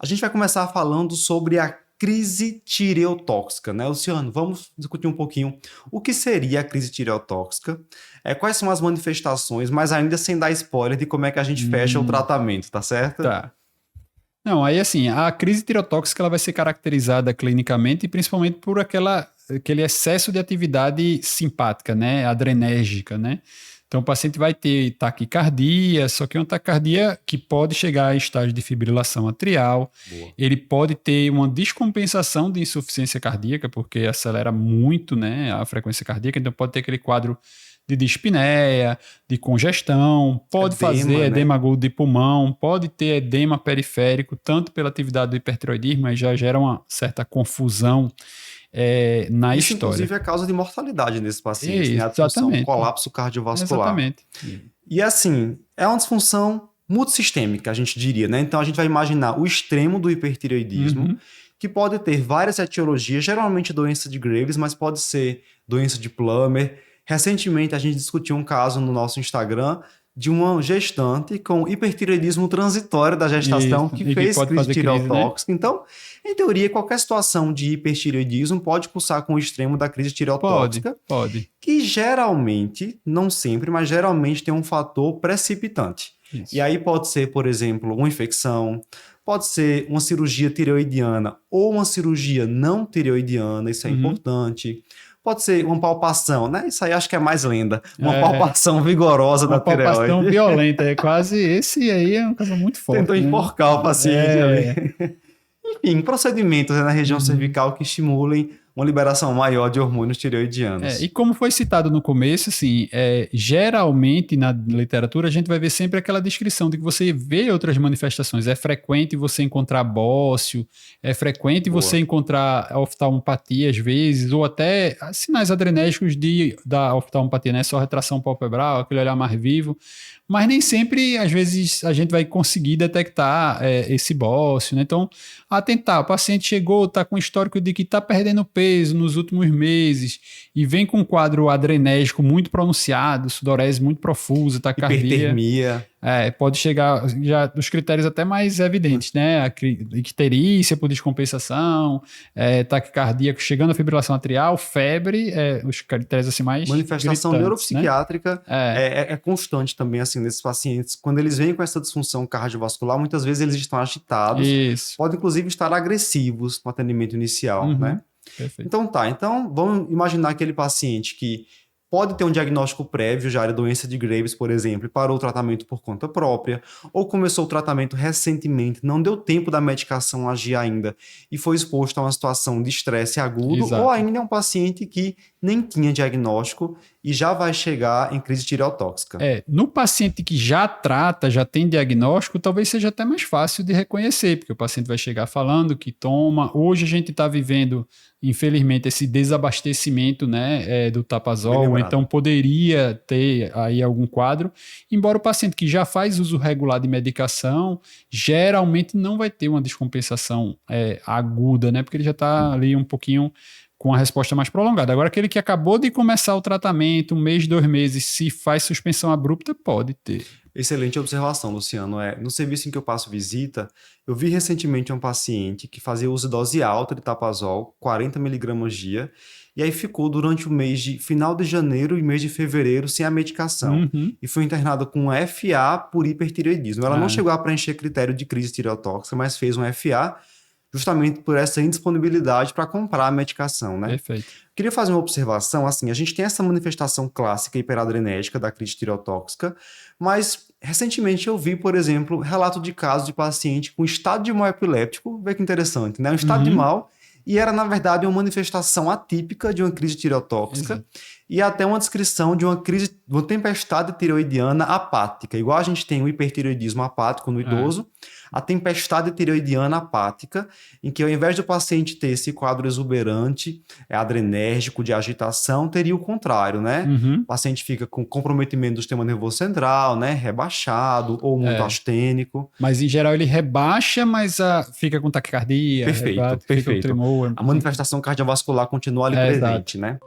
A gente vai começar falando sobre a crise tireotóxica, né, Luciano? Vamos discutir um pouquinho o que seria a crise tireotóxica, quais são as manifestações, mas ainda sem dar spoiler de como é que a gente fecha o tratamento, tá certo? Tá. Não, aí assim, a crise tireotóxica ela vai ser caracterizada clinicamente principalmente por aquele excesso de atividade simpática, né, adrenérgica, né? Então o paciente vai ter taquicardia, só que é uma taquicardia que pode chegar a estágio de fibrilação atrial. Boa. Ele pode ter uma descompensação de insuficiência cardíaca, porque acelera muito, né, a frequência cardíaca, então pode ter aquele quadro de dispneia, de congestão, pode fazer edema agudo de pulmão, pode ter edema periférico, tanto pela atividade do hipertireoidismo, mas já gera uma certa confusão na Isso, história. inclusive, é causa de mortalidade nesses pacientes, né? A disfunção, Exatamente. colapso cardiovascular. Exatamente. E assim, é uma disfunção multissistêmica, a gente diria, né? Então a gente vai imaginar o extremo do hipertireoidismo, que pode ter várias etiologias, geralmente doença de Graves, mas pode ser doença de Plummer. Recentemente a gente discutiu um caso no nosso Instagram de uma gestante com hipertireoidismo transitório da gestação que fez crise tireotóxica. Né? Então, em teoria, qualquer situação de hipertireoidismo pode cursar com o extremo da crise tireotóxica. Pode. Que geralmente, não sempre, mas geralmente tem um fator precipitante. Isso. E aí pode ser, por exemplo, uma infecção, pode ser uma cirurgia tireoidiana ou uma cirurgia não tireoidiana, isso é importante. Pode ser uma palpação, né? Isso aí acho que é mais lenda. Uma palpação vigorosa da tireoide. Uma palpação violenta, é quase esse aí é um caso muito forte. Tentou enforcar o paciente ali. Enfim, procedimentos na região cervical que estimulem uma liberação maior de hormônios tireoidianos. E como foi citado no começo, assim, geralmente na literatura a gente vai ver sempre aquela descrição de que você vê outras manifestações. É frequente você encontrar bócio, é frequente você encontrar oftalmopatia às vezes, ou até sinais adrenérgicos da oftalmopatia, né? Só retração palpebral, aquele olhar mais vivo. Mas nem sempre, às vezes, a gente vai conseguir detectar esse bócio, né? Então, atentar, o paciente chegou, está com histórico de que está perdendo peso nos últimos meses e vem com um quadro adrenérgico muito pronunciado, sudorese muito profusa, taquicardia. Hipertermia. Pode chegar já dos critérios até mais evidentes, né? A icterícia por descompensação, taquicardia chegando à fibrilação atrial, febre, os critérios assim mais manifestação neuropsiquiátrica, né? é constante também assim nesses pacientes. Quando eles vêm com essa disfunção cardiovascular, muitas vezes eles estão agitados, podem inclusive estar agressivos no atendimento inicial, né? Perfeito. Então vamos imaginar aquele paciente que pode ter um diagnóstico prévio já de doença de Graves, por exemplo, e parou o tratamento por conta própria, ou começou o tratamento recentemente, não deu tempo da medicação agir ainda e foi exposto a uma situação de estresse agudo, ou ainda é um paciente que nem tinha diagnóstico e já vai chegar em crise tireotóxica. No paciente que já trata, já tem diagnóstico, talvez seja até mais fácil de reconhecer, porque o paciente vai chegar falando que toma. Hoje a gente está vivendo, infelizmente, esse desabastecimento, né, do Tapazol, então poderia ter aí algum quadro, embora o paciente que já faz uso regular de medicação, geralmente não vai ter uma descompensação aguda, né, porque ele já está ali um pouquinho com a resposta mais prolongada. Agora, aquele que acabou de começar o tratamento, 1 mês, 2 meses, se faz suspensão abrupta, pode ter. Excelente observação, Luciano. No serviço em que eu passo visita, eu vi recentemente um paciente que fazia uso de dose alta de Tapazol, 40 mg dia, e aí ficou durante o mês de final de janeiro e mês de fevereiro sem a medicação. E foi internada com FA por hipertireoidismo. Ela não chegou a preencher critério de crise tireotóxica, mas fez um FA justamente por essa indisponibilidade para comprar a medicação, né? Perfeito. Queria fazer uma observação, assim, a gente tem essa manifestação clássica hiperadrenética da crise tireotóxica, mas recentemente eu vi, por exemplo, relato de casos de paciente com estado de mal epiléptico, vê que interessante, né? Um estado de mal, e era, na verdade, uma manifestação atípica de uma crise tireotóxica, e até uma descrição de uma tempestade tireoidiana apática, igual a gente tem o hipertireoidismo apático no idoso, a tempestade tireoidiana apática, em que ao invés do paciente ter esse quadro exuberante, adrenérgico, de agitação, teria o contrário, né? O paciente fica com comprometimento do sistema nervoso central, né? Rebaixado ou muito astênico. Mas em geral ele rebaixa, mas fica com taquicardia. Perfeito. Fica com tremor. A manifestação cardiovascular continua ali presente, né?